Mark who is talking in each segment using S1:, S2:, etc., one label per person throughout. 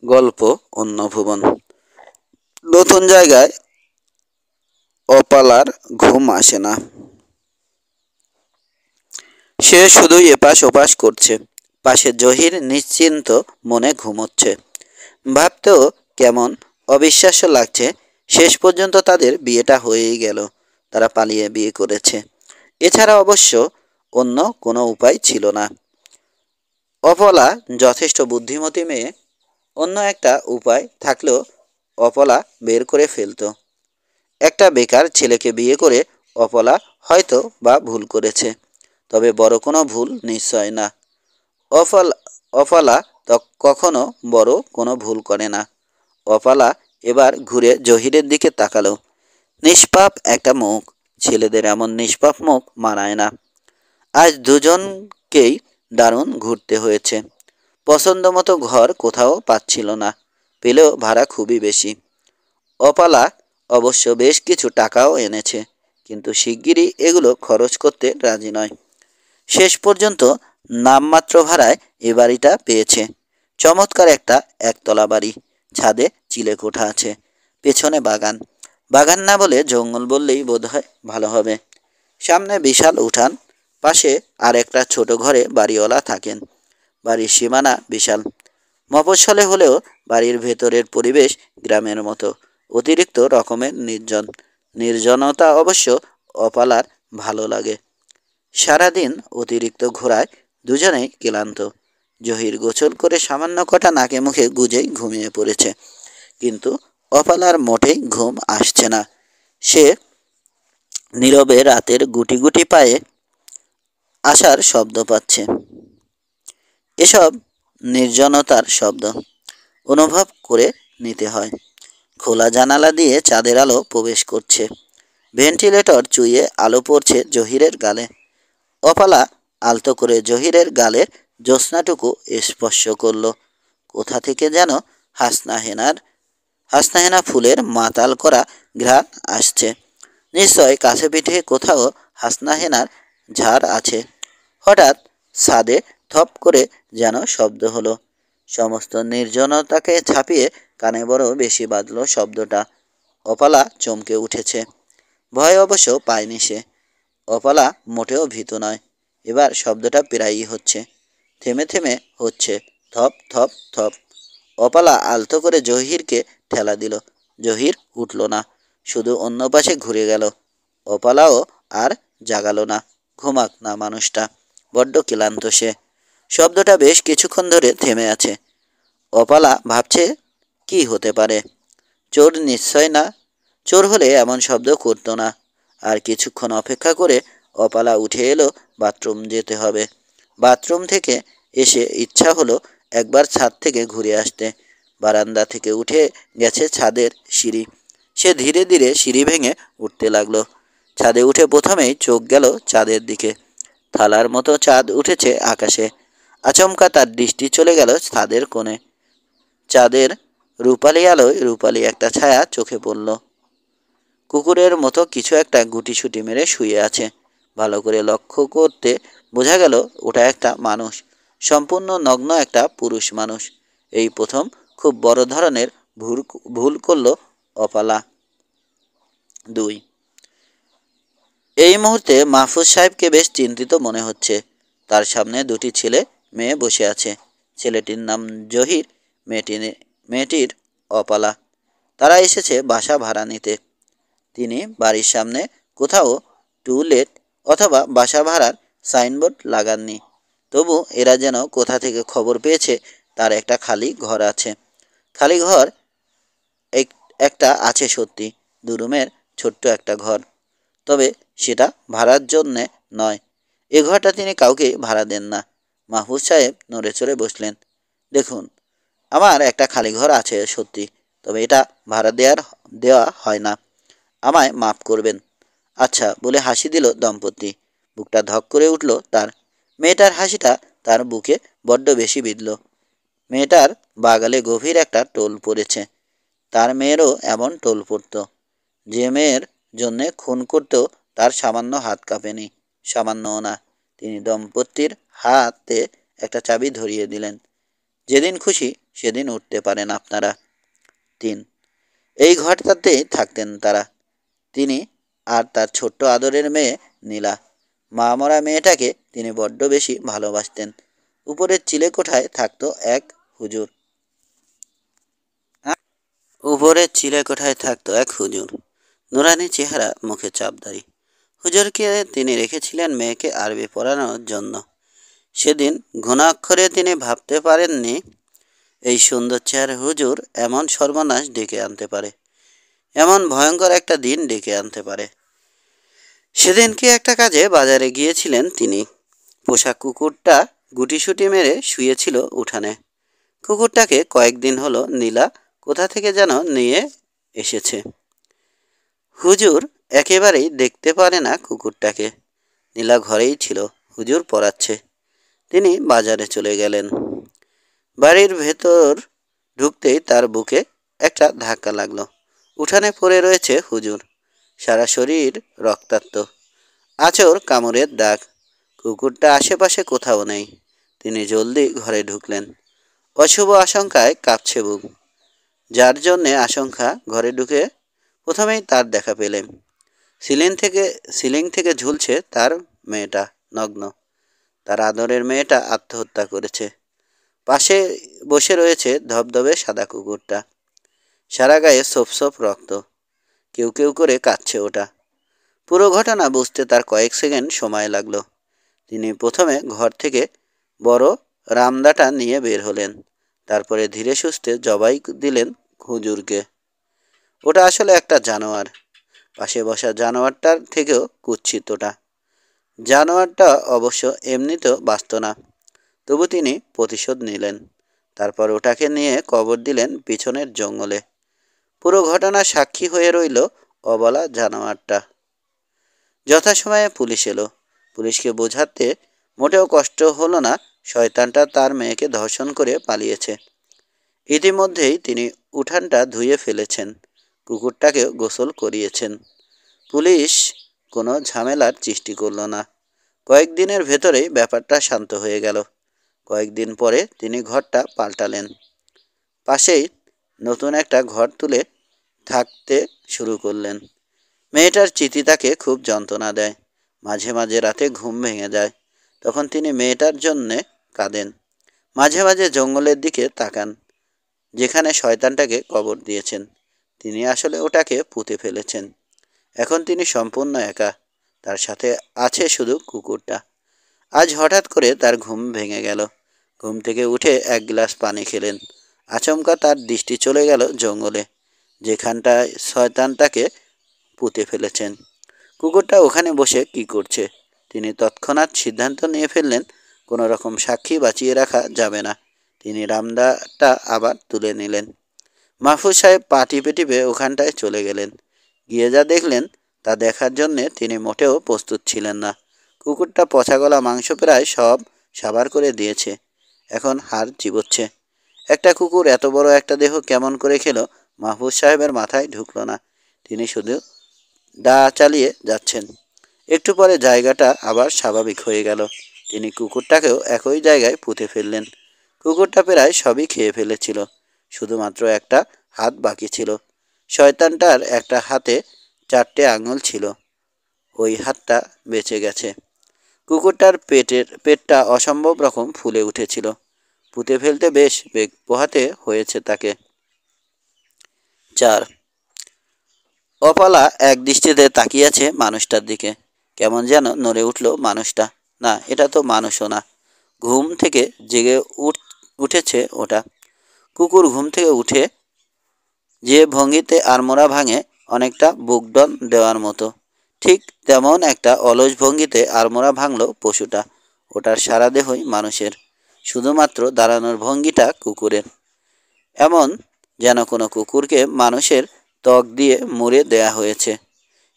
S1: গল্প অন্য ভুবন। নতুন জায়গায় অপালার ঘুম আসে না। সে শুধুই এপাশ ওপাশ করছে। পাশে জহির নিশ্চিন্ত মনে ঘুমোচ্ছে। ভাবতেও কেমন অবিশ্বাস্য লাগছে, শেষ পর্যন্ত তাদের বিয়েটা হয়েই গেল। তারা পালিয়ে বিয়ে করেছে। এছাড়া অবশ্য অন্য কোনো উপায় ছিল না। অপলা যথেষ্ট বুদ্ধিমতী মেয়ে। অন্য একটা উপায় থাকলেও অপলা বের করে ফেলত। একটা বেকার ছেলেকে বিয়ে করে অপলা হয়তো বা ভুল করেছে, তবে বড় কোনো ভুল নিশ্চয় না। অফলা অপলা কখনো বড় কোনো ভুল করে না। অপলা এবার ঘুরে জহিরের দিকে তাকালো। নিষ্পাপ একটা মুখ। ছেলেদের এমন নিষ্পাপ মুখ মানায় না। আজ দুজনকেই দারুণ ঘুরতে হয়েছে। পছন্দ মতো ঘর কোথাও পাচ্ছিল না, পেলেও ভাড়া খুবই বেশি। অপালা অবশ্য বেশ কিছু টাকাও এনেছে, কিন্তু শিগগিরই এগুলো খরচ করতে রাজি নয়। শেষ পর্যন্ত নামমাত্র ভাড়ায় এ বাড়িটা পেয়েছে। চমৎকার একটা একতলা বাড়ি। ছাদে চিলেকোঠা আছে, পেছনে বাগান। বাগান না বলে জঙ্গল বললেই বোধহয় ভালো হবে। সামনে বিশাল উঠান, পাশে আর একটা ছোট ঘরে বাড়িওয়ালা থাকেন। বাড়ির সীমানা বিশাল। মফস্বলে হলেও বাড়ির ভেতরের পরিবেশ গ্রামের মতো, অতিরিক্ত রকমের নির্জন। নির্জনতা অবশ্য অপালার ভালো লাগে। সারাদিন অতিরিক্ত ঘোরায় দুজনেই ক্লান্ত। জহির গোসল করে সামান্য কটা নাকে মুখে গুজেই ঘুমিয়ে পড়েছে, কিন্তু অপালার মোটেই ঘুম আসছে না। সে নীরবে রাতের গুটি গুটি পায়ে আসার শব্দ পাচ্ছে। এসব নির্জনতার শব্দ অনুভব করে নিতে হয়। খোলা জানালা দিয়ে চাঁদের আলো প্রবেশ করছে। ভেন্টিলেটর চুইয়ে আলো পড়ছে জহিরের গালে। অপালা আলতো করে জহিরের গালের জ্যোৎস্নাটুকু স্পর্শ করল। কোথা থেকে যেন হাসনাহেনা ফুলের মাতাল করা ঘ্রাণ আসছে। নিশ্চয় কাছে পিঠে কোথাও হাসনাহেনার ঝাড় আছে। হঠাৎ ছাদে থপ করে যেন শব্দ হলো। সমস্ত নির্জনতাকে ছাপিয়ে কানে বড় বেশি বাজল শব্দটা। অপালা চমকে উঠেছে। ভয় অবশ্য পায়নি সে। অপালা মোটেও ভীত নয়। এবার শব্দটা প্রায়ই হচ্ছে, থেমে থেমে হচ্ছে, থপ থপ থপ। অপালা আলতো করে জহিরকে ঠেলা দিল। জহির উঠল না, শুধু অন্য পাশে ঘুরে গেল। অপালাও আর জাগালো না। ঘুমাক না মানুষটা, বড্ড ক্লান্ত সে। শব্দটা বেশ কিছুক্ষণ ধরে থেমে আছে। অপালা ভাবছে কি হতে পারে। চোর নিশ্চয় না। চোর হলে এমন শব্দ করতো না। আর কিছুক্ষণ অপেক্ষা করে অপালা উঠে এলো। বাথরুম যেতে হবে। বাথরুম থেকে এসে ইচ্ছা হলো একবার ছাদ থেকে ঘুরে আসতে। বারান্দা থেকে উঠে গেছে ছাদের সিঁড়ি। সে ধীরে ধীরে সিঁড়ি ভেঙে উঠতে লাগলো। ছাদে উঠে প্রথমেই চোখ গেল চাঁদের দিকে। থালার মতো চাঁদ উঠেছে আকাশে। আচমকা তার দৃষ্টি চলে গেল ছাদের কোণে। চাঁদের রূপালি আলোয় রূপালি একটা ছায়া চোখে পড়ল। কুকুরের মতো কিছু একটা গুটিসুটি মেরে শুয়ে আছে। ভালো করে লক্ষ্য করতে বোঝা গেল ওটা একটা মানুষ, সম্পূর্ণ নগ্ন একটা পুরুষ মানুষ। এই প্রথম খুব বড় ধরনের ভুল করল অপালা। 2, এই মুহূর্তে মাহফুজ সাহেবকে বেশ চিন্তিত মনে হচ্ছে। তার সামনে দুটি ছেলে মেয়ে বসে আছে। ছেলেটির নাম জহির, মেয়েটির অপালা। তারা এসেছে বাসা ভাড়া নিতে। তিনি বাড়ির সামনে কোথাও টু লেট অথবা বাসা ভাড়ার সাইনবোর্ড লাগাননি। তবু এরা যেন কোথা থেকে খবর পেয়েছে তার একটা খালি ঘর আছে। খালি ঘর একটা আছে সত্যি, 2 রুমের ছোট্ট একটা ঘর। তবে সেটা ভাড়ার জন্যে নয়। এ ঘরটা তিনি কাউকে ভাড়া দেন না। মাহফুজ সাহেব নড়ে চড়ে বসলেন। দেখুন, আমার একটা খালি ঘর আছে সত্যি, তবে এটা ভাড়া দেওয়া হয় না। আমায় মাফ করবেন। আচ্ছা বলে হাসি দিল দম্পতি। বুকটা ধক করে উঠল তার। মেয়েটার হাসিটা তার বুকে বড্ড বেশি বিঁধল। মেয়েটার বাগালে গভীর একটা টোল পড়েছে। তার মেয়েরও এমন টোল পড়ত। যে মেয়ের জন্যে খুন করতেও তার সামান্য হাত কাঁপেনি। সামান্যও না। তিনি দম্পতির হাতে একটা চাবি ধরিয়ে দিলেন। যেদিন খুশি সেদিন উঠতে পারেন আপনারা। 3, এই ঘরটাতেই থাকতেন তারা, তিনি আর তার ছোট্ট আদরের মেয়ে নীলা। মা মরা মেয়েটাকে তিনি বড্ড বেশি ভালোবাসতেন। উপরের চিলেকোঠায় থাকতো এক হুজুর। উপরের চিলেকোঠায় থাকতো এক হুজুর, নুরানি চেহারা, মুখে চাপদারি। হুজুরকে তিনি রেখেছিলেন মেয়েকে আরবি পড়ানোর জন্য। সেদিন ঘুণাক্ষরে তিনি ভাবতে পারেননি এই সুন্দর চেহারা হুজুর এমন সর্বনাশ ডেকে আনতে পারে, এমন ভয়ঙ্কর একটা দিন ডেকে আনতে পারে। সেদিনকে একটা কাজে বাজারে গিয়েছিলেন তিনি। পোষা কুকুরটা গুটিসুটি মেরে শুয়েছিল উঠানে। কুকুরটাকে কয়েকদিন হলো নীলা কোথা থেকে যেন নিয়ে এসেছে। হুজুর একেবারেই দেখতে পারে না কুকুরটাকে। নীলা ঘরেই ছিল, হুজুর পড়াচ্ছে। তিনি বাজারে চলে গেলেন। বাড়ির ভেতর ঢুকতেই তার বুকে একটা ধাক্কা লাগলো। উঠানে পড়ে রয়েছে হুজুর, সারা শরীর রক্তাক্ত, আঁচড় কামড়ের দাগ। কুকুরটা আশেপাশে কোথাও নেই। তিনি জলদি ঘরে ঢুকলেন। অশুভ আশঙ্কায় কাঁপছে বুক। যার জন্যে আশঙ্কা, ঘরে ঢুকে প্রথমেই তার দেখা পেলেন। সিলিং থেকে ঝুলছে তার মেয়েটা নগ্ন। তার আদরের মেয়েটা আত্মহত্যা করেছে। পাশে বসে রয়েছে ধবধবে সাদা কুকুরটা, সারা গায়ে সোপ সোপ রক্ত। কেউ কেউ করে কাঁদছে ওটা। পুরো ঘটনা বুঝতে তার কয়েক সেকেন্ড সময় লাগলো। তিনি প্রথমে ঘর থেকে বড় রামদাটা নিয়ে বের হলেন। তারপরে ধীরে সুস্থে জবাই দিলেন হুজুরকে। ওটা আসলে একটা জানোয়ার। পাশে বসা জানোয়ারটার থেকেও কুৎসিত ওটা। জানোয়ারটা অবশ্য এমনিতেও বাঁচত না, তবু তিনি প্রতিশোধ নিলেন। তারপর ওটাকে নিয়ে কবর দিলেন পিছনের জঙ্গলে। পুরো ঘটনার সাক্ষী হয়ে রইল অবলা জানোয়ারটা। যথাসময়ে পুলিশ এলো। পুলিশকে বোঝাতে মোটেও কষ্ট হলো না শয়তানটা তার মেয়েকে ধর্ষণ করে পালিয়েছে। ইতিমধ্যেই তিনি উঠানটা ধুয়ে ফেলেছেন, কুকুরটাকেও গোসল করিয়েছেন। পুলিশ কোনো ঝামেলার সৃষ্টি করল না। কয়েকদিনের ভেতরেই ব্যাপারটা শান্ত হয়ে গেল। কয়েকদিন পরে তিনি ঘরটা পাল্টালেন। পাশেই নতুন একটা ঘর তুলে থাকতে শুরু করলেন। মেয়েটার চিঠি তাকে খুব যন্ত্রণা দেয়। মাঝে মাঝে রাতে ঘুম ভেঙে যায়। তখন তিনি মেয়েটার জন্যে কাঁদেন। মাঝে মাঝে জঙ্গলের দিকে তাকান, যেখানে শয়তানটাকে কবর দিয়েছেন। তিনি আসলে ওটাকে পুঁতে ফেলেছেন। এখন তিনি সম্পূর্ণ একা, তার সাথে আছে শুধু কুকুরটা। আজ হঠাৎ করে তার ঘুম ভেঙে গেল। ঘুম থেকে উঠে এক গ্লাস পানি খেলেন। আচমকা তার দৃষ্টি চলে গেল জঙ্গলে, যেখানটায় শয়তানটাকে পুঁতে ফেলেছেন। কুকুরটা ওখানে বসে কি করছে? তিনি তৎক্ষণাৎ সিদ্ধান্ত নিয়ে ফেললেন কোনো রকম সাক্ষী বাঁচিয়ে রাখা যাবে না। তিনি রামদাটা আবার তুলে নিলেন। মাহফুজ সাহেব পা টিপে টিপে ওখানটায় চলে গেলেন। গিয়ে যা দেখলেন তা দেখার জন্যে তিনি মোটেও প্রস্তুত ছিলেন না। কুকুরটা পচাগলা মাংস প্রায় সব সাবার করে দিয়েছে, এখন হাড় চিবোচ্ছে। একটা কুকুর এত বড় একটা দেহ কেমন করে খেলো মাহফুজ সাহেবের মাথায় ঢুকলো না। তিনি শুধু দা চালিয়ে যাচ্ছেন। একটু পরে জায়গাটা আবার স্বাভাবিক হয়ে গেল। তিনি কুকুরটাকেও একই জায়গায় পুঁতে ফেললেন। কুকুরটা প্রায় সবই খেয়ে ফেলেছিল, শুধুমাত্র একটা হাত বাকি ছিল। শয়তানটার একটা হাতে 4টে আঙুল ছিল, ওই হাতটা বেঁচে গেছে। কুকুরটার পেটটা অসম্ভব রকম ফুলে উঠেছিল। পুঁতে ফেলতে বেশ বেগ পোহাতে হয়েছে তাকে। 4, অপালা এক দৃষ্টিতে তাকিয়ে আছে মানুষটার দিকে। কেমন যেন নড়ে উঠল মানুষটা। না, এটা তো মানুষও না। ঘুম থেকে জেগে উঠেছে ওটা। কুকুর ঘুম থেকে উঠে যে ভঙ্গিতে আড়মোড়া ভাঙে, অনেকটা বুকডন দেওয়ার মতো, ঠিক তেমন একটা অলস ভঙ্গিতে আড়মোড়া ভাঙল পশুটা। ওটার সারা দেহই মানুষের, শুধুমাত্র দাঁড়ানোর ভঙ্গিটা কুকুরের। এমন যেন কোনো কুকুরকে মানুষের ত্বক দিয়ে মুড়ে দেয়া হয়েছে।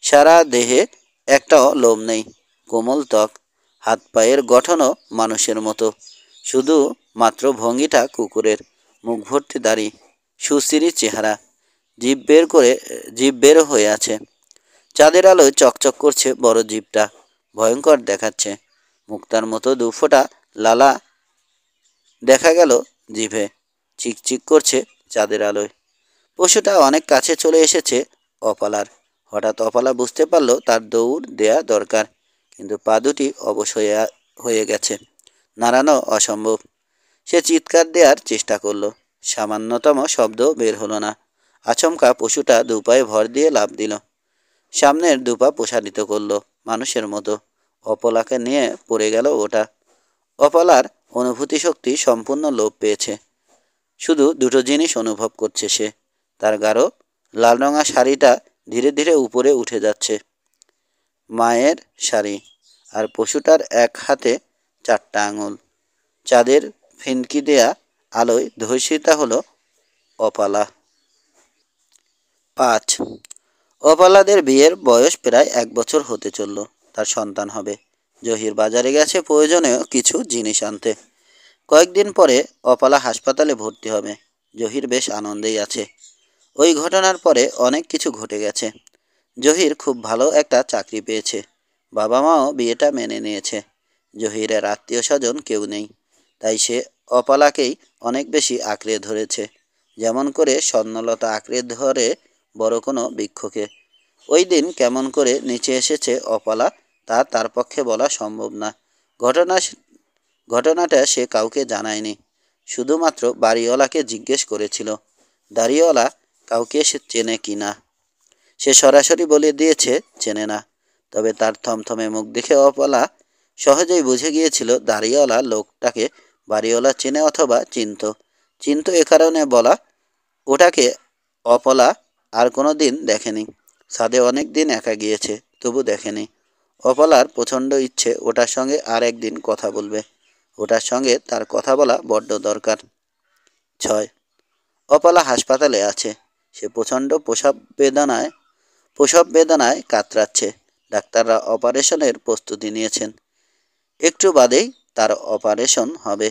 S1: সারা দেহে একটাও লোম নেই, কোমল ত্বক। হাত পায়ের গঠনও মানুষের মতো, শুধু মাত্র ভঙ্গিটা কুকুরের। মুখ ভর্তি দাড়ি, সুশ্রী চেহারা, জিভ বের হয়ে আছে। চাঁদের আলোয় চকচক করছে বড় জিভটা, ভয়ঙ্কর দেখাচ্ছে। মুক্তার মতো দুফোঁটা লালা দেখা গেল জিভে। চিকচিক করছে চাঁদের আলোয়। পশুটা অনেক কাছে চলে এসেছে অপালার। হঠাৎ অপালা বুঝতে পারল তার দৌড় দেয়া দরকার, কিন্তু পা দুটি অবশ হয়ে গেছে, নাড়ানো অসম্ভব। সে চিৎকার দেওয়ার চেষ্টা করলো, সামান্যতম শব্দ বের হলো না। আচমকা পশুটা দুপায়ে ভর দিয়ে লাফ দিল, সামনের দুপা প্রসারিত করলো মানুষের মতো। অপলাকে নিয়ে পড়ে গেল ওটা। অপলার অনুভূতি শক্তি সম্পূর্ণ লোপ পেয়েছে। শুধু দুটো জিনিস অনুভব করছে সে, তার গাঢ় লাল রঙা শাড়িটা ধীরে ধীরে উপরে উঠে যাচ্ছে, মায়ের শাড়ি, আর পশুটার এক হাতে 4টা আঙুল। চাঁদের ফিনকি দেয়া আলোয় ধর্ষিতা হলো অপালা। 5. অপালাদের বিয়ের বয়স প্রায় 1 বছর হতে চলল। তার সন্তান হবে। জহির বাজারে গেছে প্রয়োজনীয় কিছু জিনিস আনতে। কয়েকদিন পরে অপালা হাসপাতালে ভর্তি হবে। জহির বেশ আনন্দেই আছে। ওই ঘটনার পরে অনেক কিছু ঘটে গেছে। জহির খুব ভালো একটা চাকরি পেয়েছে। বাবা মাও বিয়েটা মেনে নিয়েছে। জহিরের আত্মীয় স্বজন কেউ নেই, তাই সে অপালাকেই অনেক বেশি আঁকড়ে ধরেছে, যেমন করে স্বর্ণলতা আঁকড়ে ধরে বড় কোনো বৃক্ষকে। ওই দিন কেমন করে নিচে এসেছে অপালা তা তার পক্ষে বলা সম্ভব না। ঘটনাটা সে কাউকে জানায়নি, শুধুমাত্র বাড়িওয়ালাকে জিজ্ঞেস করেছিল দাড়িওয়ালা কাউকে সে চেনে কি না। সে সরাসরি বলে দিয়েছে চেনে না, তবে তার থমথমে মুখ দেখে অপালা সহজেই বুঝে গিয়েছিল দাড়িওয়ালা লোকটাকে বাড়িওয়ালা চেনে অথবা চিনত এ কারণে বলা। ওটাকে অপলা আর কোনো দিন দেখেনি। ছাদে অনেক দিন একা গিয়েছে, তবু দেখেনি। অপলার প্রচণ্ড ইচ্ছে ওটার সঙ্গে আর একদিন কথা বলবে। ওটার সঙ্গে তার কথা বলা বড্ড দরকার। 6. অপলা হাসপাতালে আছে। সে প্রচণ্ড প্রসব বেদনায় কাতরাচ্ছে। ডাক্তাররা অপারেশনের প্রস্তুতি নিয়েছেন। একটু বাদেই তার অপারেশন হবে।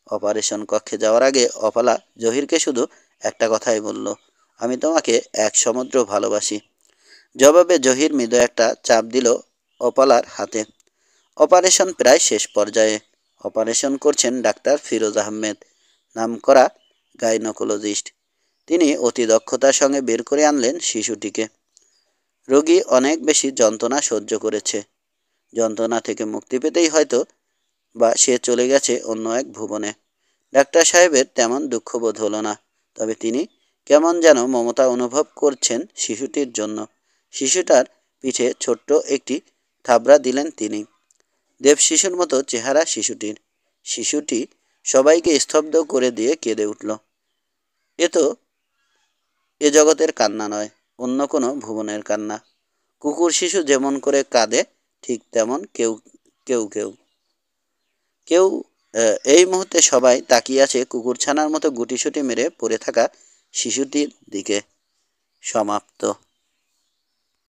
S1: অপারেশন কক্ষে যাওয়ার আগে অপলা জহিরকে শুধু একটা কথাই বলল, আমি তোমাকে 1 সমুদ্র ভালোবাসি। জবাবে জহির মৃদু একটা চাপ দিল অপলার হাতে। অপারেশন প্রায় শেষ পর্যায়ে। অপারেশন করছেন ডাক্তার ফিরোজ আহমেদ, নামকরা গাইনোকোলজিস্ট। তিনি অতি দক্ষতার সঙ্গে বের করে আনলেন শিশুটিকে। রোগী অনেক বেশি যন্ত্রণা সহ্য করেছে। যন্ত্রণা থেকে মুক্তি পেতেই হয়তো বা সে চলে গেছে অন্য এক ভুবনে। ডাক্তার সাহেবের তেমন দুঃখবোধ হলো না, তবে তিনি কেমন যেন মমতা অনুভব করছেন শিশুটির জন্য। শিশুটার পিঠে ছোট্ট একটি থাবড়া দিলেন তিনি। দেব শিশুর মতো চেহারা শিশুটির। শিশুটি সবাইকে স্তব্ধ করে দিয়ে কেঁদে উঠল। এ তো এ জগতের কান্না নয়, অন্য কোনো ভুবনের কান্না। কুকুর শিশু যেমন করে কাঁদে, ঠিক তেমন কেউ কেউ কেউ কেউ এই মুহূর্তে সবাই তাকিয়ে আছে কুকুরছানার মতো গুটিসুটি মেরে পড়ে থাকা শিশুটির দিকে। সমাপ্ত।